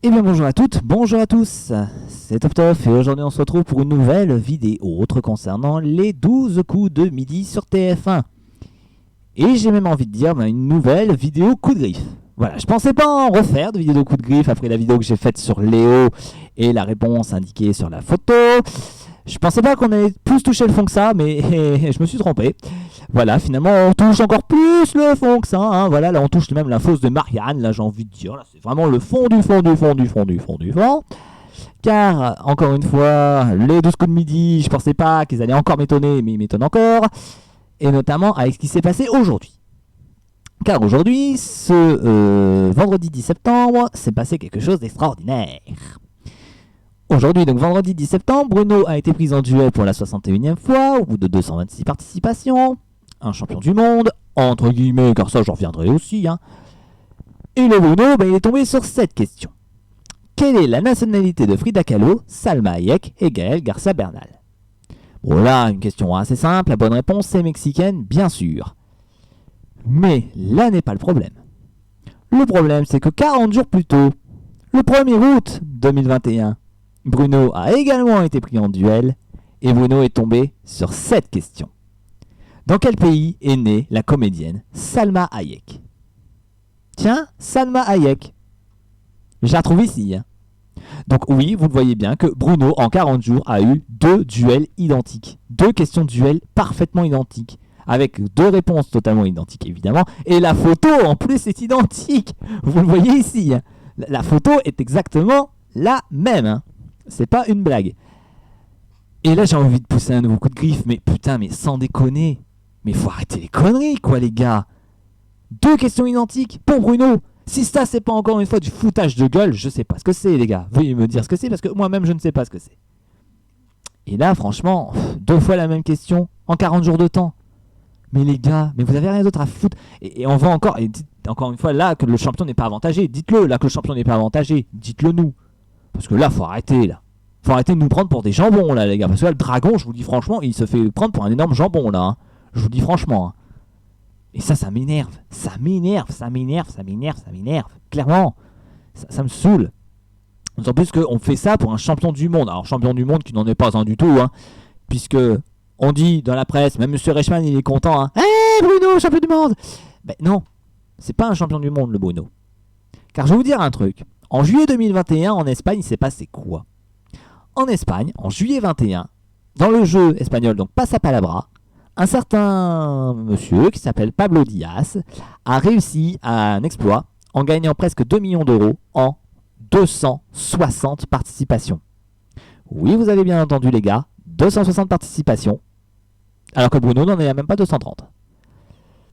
Eh bien bonjour à toutes, bonjour à tous, c'est Top et aujourd'hui on se retrouve pour une nouvelle vidéo autre concernant les 12 coups de midi sur TF1. Et j'ai même envie de dire une nouvelle vidéo coup de griffe. Voilà, je pensais pas en refaire de vidéo de coup de griffe après la vidéo que j'ai faite sur Léo et la réponse indiquée sur la photo. Je pensais pas qu'on allait plus toucher le fond que ça, mais je me suis trompé. Voilà, finalement, on touche encore plus le fond que ça. Hein. Voilà, là, on touche même la fosse de Marianne. Là, j'ai envie de dire, là, c'est vraiment le fond du fond du fond du fond du fond du fond. Car, encore une fois, les 12 coups de midi, je pensais pas qu'ils allaient encore m'étonner, mais ils m'étonnent encore. Et notamment avec ce qui s'est passé aujourd'hui. Car aujourd'hui, ce vendredi 10 septembre, s'est passé quelque chose d'extraordinaire. Aujourd'hui, donc vendredi 10 septembre, Bruno a été pris en duel pour la 61e fois, au bout de 226 participations. Un champion du monde, entre guillemets, car ça j'en reviendrai aussi. Hein. Et le Bruno, il est tombé sur cette question. Quelle est la nationalité de Frida Kahlo, Salma Hayek et Gaël Garcia Bernal? Bon là, une question assez simple, la bonne réponse c'est mexicaine, bien sûr. Mais là n'est pas le problème. Le problème c'est que 40 jours plus tôt, le 1er août 2021, Bruno a également été pris en duel et Bruno est tombé sur cette question. Dans quel pays est née la comédienne Salma Hayek? Tiens, Salma Hayek. Je la retrouve ici. Hein. Donc oui, vous le voyez bien que Bruno, en 40 jours, a eu 2 duels identiques. 2 questions de duel parfaitement identiques. Avec 2 réponses totalement identiques, évidemment. Et la photo, en plus, est identique. Vous le voyez ici. Hein. La photo est exactement la même. Hein. C'est pas une blague. Et là, j'ai envie de pousser un nouveau coup de griffe. Mais putain, mais sans déconner. Mais faut arrêter les conneries, quoi, les gars. 2 questions identiques pour Bruno. Si ça, c'est pas encore une fois du foutage de gueule, je sais pas ce que c'est, les gars. Veuillez me dire ce que c'est, parce que moi-même, je ne sais pas ce que c'est. Et là, franchement, 2 fois la même question en 40 jours de temps. Mais les gars, mais vous avez rien d'autre à foutre. Et on va encore, et dites encore une fois, là, que le champion n'est pas avantagé. Dites-le, là, que le champion n'est pas avantagé. Dites-le nous. Parce que là, faut arrêter, là. Faut arrêter de nous prendre pour des jambons, là, les gars. Parce que là, le dragon, je vous dis franchement, il se fait prendre pour un énorme jambon, là. Hein. Je vous dis franchement. Hein. Et ça m'énerve. Ça m'énerve, ça m'énerve, ça m'énerve, ça m'énerve. Clairement. Ça me saoule. D'autant plus qu'on fait ça pour un champion du monde. Alors, champion du monde qui n'en est pas un du tout, hein. Puisque on dit dans la presse, même M. Reichmann, il est content, hein. Hey, Bruno, champion du monde. Ben non. C'est pas un champion du monde, le Bruno. Car je vais vous dire un truc. En juillet 2021, en Espagne, il s'est passé quoi? En Espagne, en juillet 21, dans le jeu espagnol, donc Pasapalabra, un certain monsieur qui s'appelle Pablo Diaz a réussi un exploit en gagnant presque 2 millions d'euros en 260 participations. Oui, vous avez bien entendu les gars, 260 participations, alors que Bruno n'en est même pas 230.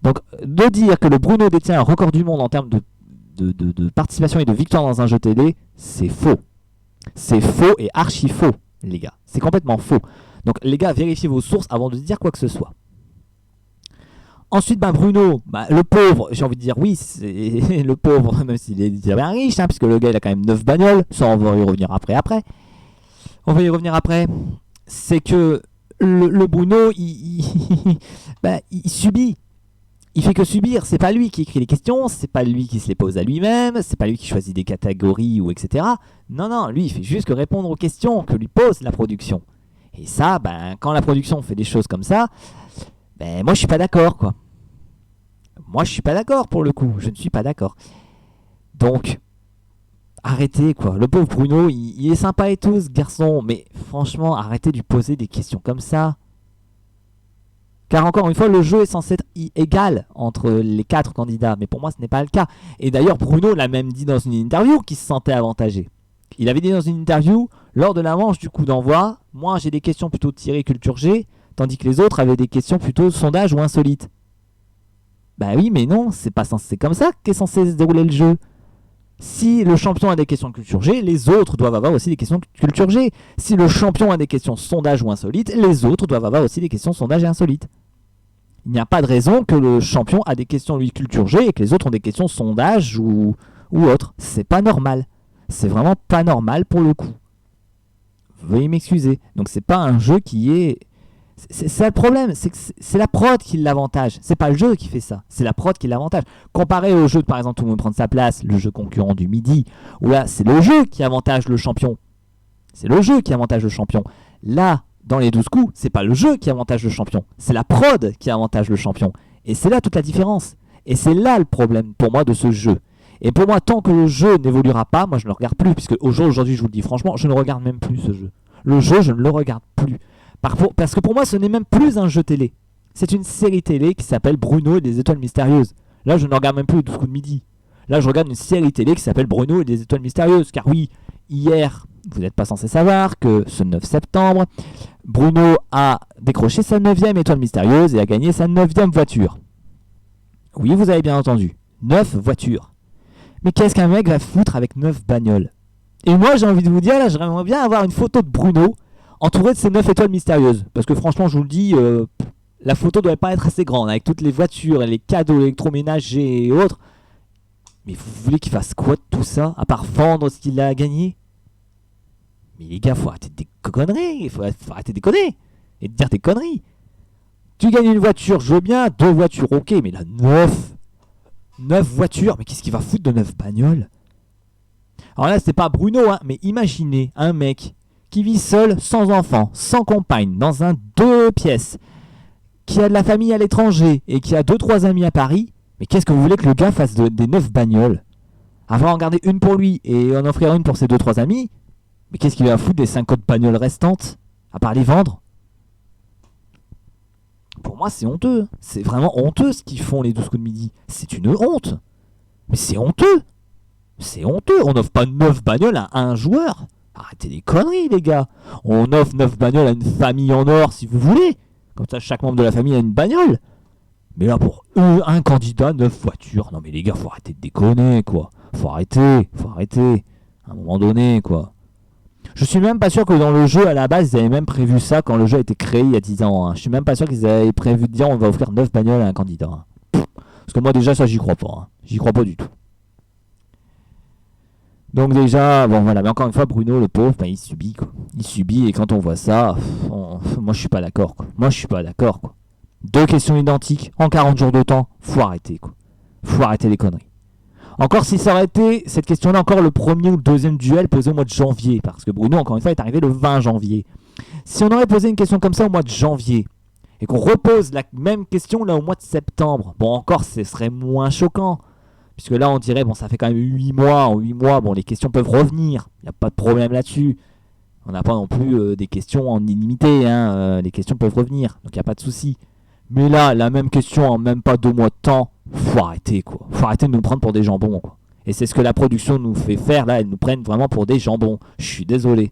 Donc, de dire que le Bruno détient un record du monde en termes de participation et de victoire dans un jeu télé, c'est faux. C'est faux et archi faux, les gars. C'est complètement faux. Donc les gars, vérifiez vos sources avant de dire quoi que ce soit. Ensuite, Bruno, le pauvre, j'ai envie de dire oui, c'est le pauvre, même s'il est bien riche, hein, puisque le gars il a quand même 9 bagnoles, ça on va y revenir après. On va y revenir après. C'est que le Bruno, il subit. Il fait que subir, c'est pas lui qui écrit les questions, c'est pas lui qui se les pose à lui-même, c'est pas lui qui choisit des catégories ou etc. Non, lui il fait juste que répondre aux questions que lui pose la production. Et ça, quand la production fait des choses comme ça, moi je suis pas d'accord quoi. Moi je suis pas d'accord pour le coup, je ne suis pas d'accord. Donc, arrêtez quoi. Le pauvre Bruno, il est sympa et tout ce garçon, mais franchement, arrêtez de lui poser des questions comme ça. Car encore une fois, le jeu est censé être égal entre les 4 candidats. Mais pour moi, ce n'est pas le cas. Et d'ailleurs, Bruno l'a même dit dans une interview qu'il se sentait avantagé. Il avait dit dans une interview, lors de la manche du coup d'envoi, moi j'ai des questions plutôt tirées culture G, tandis que les autres avaient des questions plutôt sondage ou insolites. Bah oui, mais non, c'est pas censé comme ça qu'est censé se dérouler le jeu. Si le champion a des questions de culture G, les autres doivent avoir aussi des questions de culture G. Si le champion a des questions sondage ou insolites, les autres doivent avoir aussi des questions sondage et insolites. Il n'y a pas de raison que le champion a des questions lui culture G et que les autres ont des questions sondage ou autre. C'est pas normal. C'est vraiment pas normal pour le coup. Veuillez m'excuser. Donc c'est pas un jeu qui est C'est ça le problème, c'est que c'est la prod qui l'avantage. C'est pas le jeu qui fait ça, c'est la prod qui l'avantage. Comparé au jeu de par exemple Tout le monde prend sa place, le jeu concurrent du midi, où là c'est le jeu qui avantage le champion. C'est le jeu qui avantage le champion. Là, dans les 12 coups, c'est pas le jeu qui avantage le champion, c'est la prod qui avantage le champion. Et c'est là toute la différence. Et c'est là le problème pour moi de ce jeu. Et pour moi, tant que le jeu n'évoluera pas, moi je ne le regarde plus, puisque aujourd'hui je vous le dis franchement, je ne regarde même plus ce jeu. Le jeu, je ne le regarde plus. Parce que pour moi, ce n'est même plus un jeu télé. C'est une série télé qui s'appelle Bruno et les étoiles mystérieuses. Là, je ne regarde même plus le 12 coups de midi. Là, je regarde une série télé qui s'appelle Bruno et les étoiles mystérieuses. Car oui, hier, vous n'êtes pas censé savoir que ce 9 septembre, Bruno a décroché sa 9e étoile mystérieuse et a gagné sa 9e voiture. Oui, vous avez bien entendu. 9 voitures. Mais qu'est-ce qu'un mec va foutre avec 9 bagnoles? Et moi, j'ai envie de vous dire, là, j'aimerais bien avoir une photo de Bruno entouré de ces 9 étoiles mystérieuses. Parce que franchement, je vous le dis, la photo doit pas être assez grande, avec toutes les voitures et les cadeaux électroménagers et autres. Mais vous voulez qu'il fasse quoi de tout ça, à part vendre ce qu'il a gagné? Mais les gars, faut arrêter des conneries, faut arrêter de déconner, et de dire des conneries. Tu gagnes une voiture, je veux bien, 2 voitures, ok, mais là, 9 voitures, mais qu'est-ce qu'il va foutre de 9 bagnoles? Alors là, c'est pas Bruno, hein, mais imaginez un mec qui vit seul, sans enfant, sans compagne, dans un 2 pièces, qui a de la famille à l'étranger et qui a 2-3 amis à Paris. Mais qu'est-ce que vous voulez que le gars fasse des 9 bagnoles? Avant en garder une pour lui et en offrir une pour ses 2-3 amis? Mais qu'est-ce qu'il va foutre des 50 bagnoles restantes, à part les vendre? Pour moi, c'est honteux. C'est vraiment honteux ce qu'ils font les 12 coups de midi. C'est une honte. Mais c'est honteux. C'est honteux. On n'offre pas 9 bagnoles à un joueur. Arrêtez les conneries, les gars. On offre 9 bagnoles à une famille en or, si vous voulez. Comme ça, chaque membre de la famille a une bagnole. Mais là, pour un candidat, 9 voitures. Non, mais les gars, faut arrêter de déconner, quoi. Faut arrêter. À un moment donné, quoi. Je suis même pas sûr que dans le jeu, à la base, ils avaient même prévu ça quand le jeu a été créé il y a 10 ans. Hein. Je suis même pas sûr qu'ils avaient prévu de dire on va offrir 9 bagnoles à un candidat. Hein. Parce que moi, déjà, ça, j'y crois pas. Hein. J'y crois pas du tout. Donc déjà, bon voilà, mais encore une fois, Bruno, le pauvre, il subit, quoi. Il subit, et quand on voit ça, moi, je suis pas d'accord, quoi. 2 questions identiques en 40 jours de temps, faut arrêter, quoi. Faut arrêter les conneries. Encore si ça aurait été, cette question-là, encore le premier ou le deuxième duel posé au mois de janvier, parce que Bruno, encore une fois, est arrivé le 20 janvier. Si on aurait posé une question comme ça au mois de janvier, et qu'on repose la même question là au mois de septembre, bon, encore, ce serait moins choquant. Puisque là, on dirait, bon, ça fait quand même 8 mois. En 8 mois, bon, les questions peuvent revenir. Il n'y a pas de problème là-dessus. On n'a pas non plus des questions en illimité. Hein. Les questions peuvent revenir. Donc, il n'y a pas de souci. Mais là, la même question en même pas 2 mois de temps, faut arrêter, quoi. Faut arrêter de nous prendre pour des jambons, quoi. Et c'est ce que la production nous fait faire. Là, elles nous prennent vraiment pour des jambons. Je suis désolé.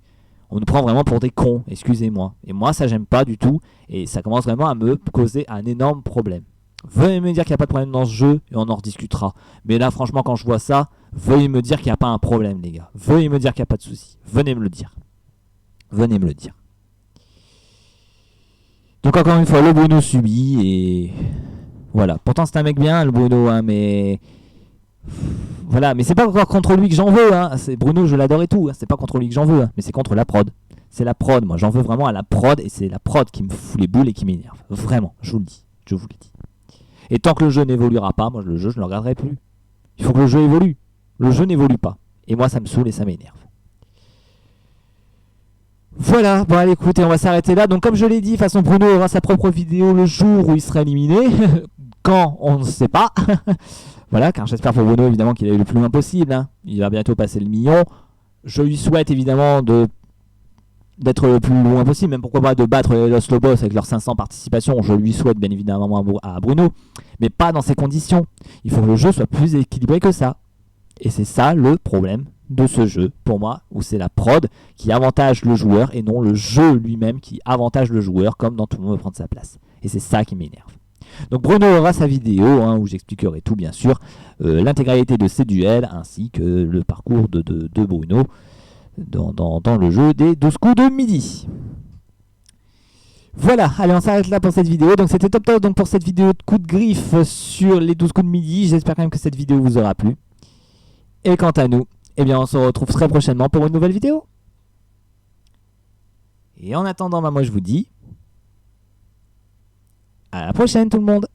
On nous prend vraiment pour des cons. Excusez-moi. Et moi, ça, j'aime pas du tout. Et ça commence vraiment à me causer un énorme problème. Veuillez me dire qu'il n'y a pas de problème dans ce jeu et on en rediscutera. Mais là, franchement, quand je vois ça, veuillez me dire qu'il n'y a pas un problème, les gars. Veuillez me dire qu'il n'y a pas de souci. Venez me le dire. Venez me le dire. Donc encore une fois, le Bruno subit et... Voilà. Pourtant, c'est un mec bien, le Bruno, hein, mais... Voilà, mais c'est pas encore contre lui que j'en veux. Hein. C'est Bruno, je l'adore et tout. Hein. C'est pas contre lui que j'en veux, hein. Mais c'est contre la prod. C'est la prod, moi. J'en veux vraiment à la prod et c'est la prod qui me fout les boules et qui m'énerve. Vraiment, je vous le dis. Je vous le dis. Et tant que le jeu n'évoluera pas, moi le jeu je ne le regarderai plus. Il faut que le jeu évolue. Le jeu n'évolue pas. Et moi ça me saoule et ça m'énerve. Voilà, bon allez écoutez, on va s'arrêter là. Donc comme je l'ai dit, façon Bruno aura sa propre vidéo le jour où il sera éliminé. Quand, on ne sait pas. Voilà, car j'espère pour Bruno évidemment qu'il a eu le plus loin possible. Hein. Il va bientôt passer le million. Je lui souhaite évidemment d'être le plus loin possible, même pourquoi pas de battre les Los Lobos avec leurs 500 participations. Je lui souhaite bien évidemment à Bruno, mais pas dans ces conditions. Il faut que le jeu soit plus équilibré que ça. Et c'est ça le problème de ce jeu, pour moi, où c'est la prod qui avantage le joueur et non le jeu lui-même qui avantage le joueur, comme dans Tout le monde veut prendre sa place. Et c'est ça qui m'énerve. Donc Bruno aura sa vidéo hein, où j'expliquerai tout bien sûr, l'intégralité de ses duels ainsi que le parcours de Bruno dans le jeu des 12 coups de midi. Voilà, allez on s'arrête là pour cette vidéo. Donc c'était top donc pour cette vidéo de coup de griffe sur les 12 coups de midi. J'espère quand même que cette vidéo vous aura plu. Et quant à nous, eh bien on se retrouve très prochainement pour une nouvelle vidéo. Et en attendant, moi je vous dis À la prochaine tout le monde!